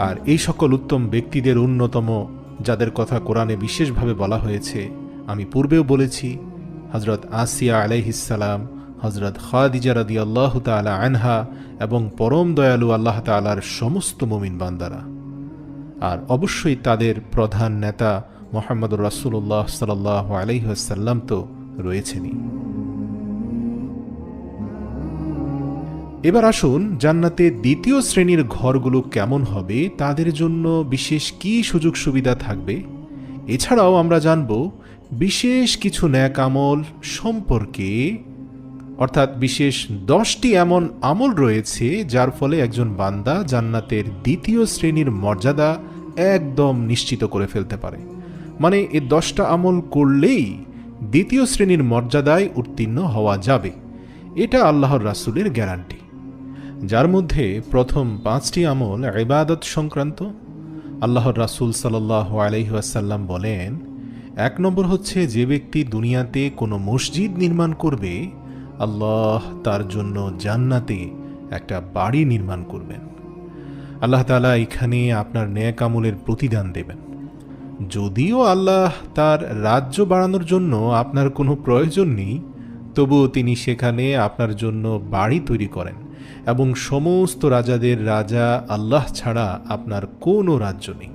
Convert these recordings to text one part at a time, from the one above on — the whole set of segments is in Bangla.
আর এই সকল উত্তম ব্যক্তিদের অন্যতম যাদের কথা কোরআনে বিশেষভাবে বলা হয়েছে, আমি পূর্বেও বলেছি, হযরত আসিয়া আলাইহিসসালাম, হযরত খাদিজা রাদিয়াল্লাহু তাআলা আনহা এবং পরম দয়ালু আল্লাহ তাআলার সমস্ত মুমিন বান্দারা। আর অবশ্যই তাদের প্রধান নেতা মুহাম্মদুর রাসূলুল্লাহ সাল্লাল্লাহু আলাইহি ওয়াসাল্লাম তো রয়েছেনই। এবার আসুন, জান্নাতে দ্বিতীয় শ্রেণীর ঘরগুলো কেমন হবে, তাদের জন্য বিশেষ কী সুযোগ সুবিধা থাকবে। এছাড়াও আমরা জানব বিশেষ কিছু নেক আমল সম্পর্কে, অর্থাৎ বিশেষ 10টি এমন আমল রয়েছে যার ফলে একজন বান্দা জান্নাতের দ্বিতীয় শ্রেণীর মর্যাদা একদম নিশ্চিত করে ফেলতে পারে। মানে এই 10টা আমল করলেই দ্বিতীয় শ্রেণীর মর্যাদায় উত্তীর্ণ হওয়া যাবে, এটা আল্লাহর রাসূলের গ্যারান্টি। যার মধ্যে প্রথম 5টি আমল ইবাদত সংক্রান্ত। আল্লাহর রাসূল সাল্লাল্লাহু আলাইহি ওয়াসাল্লাম বলেন, 1 নম্বর হচ্ছে, যে ব্যক্তি দুনিয়াতে কোনো মসজিদ নির্মাণ করবে, আল্লাহ তার জন্য জান্নাতে একটা বাড়ি নির্মাণ করবেন। আল্লাহ তাআলা এখানে আপনার নেক আমলের প্রতিদান দেবেন। যদিও আল্লাহ তার রাজ্য বাড়ানোর জন্য আপনার কোনো প্রয়োজন নেই, তবুও তিনি সেখানে আপনার জন্য বাড়ি তৈরি করেন, এবং সমস্ত রাজাদের রাজা আল্লাহ ছাড়া আপনার কোনো রাজ্য নেই।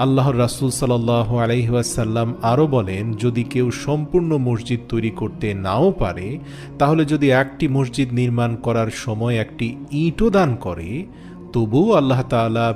আল্লাহর রাসূল সাল্লাল্লাহু আলাইহি ওয়াসাল্লাম আরও বলেন, যদি কেউ সম্পূর্ণ মসজিদ তৈরি করতে নাও পারে, তাহলে যদি একটি মসজিদ নির্মাণ করার সময় একটি ইটও দান করে, তবুও আল্লাহ তাআলা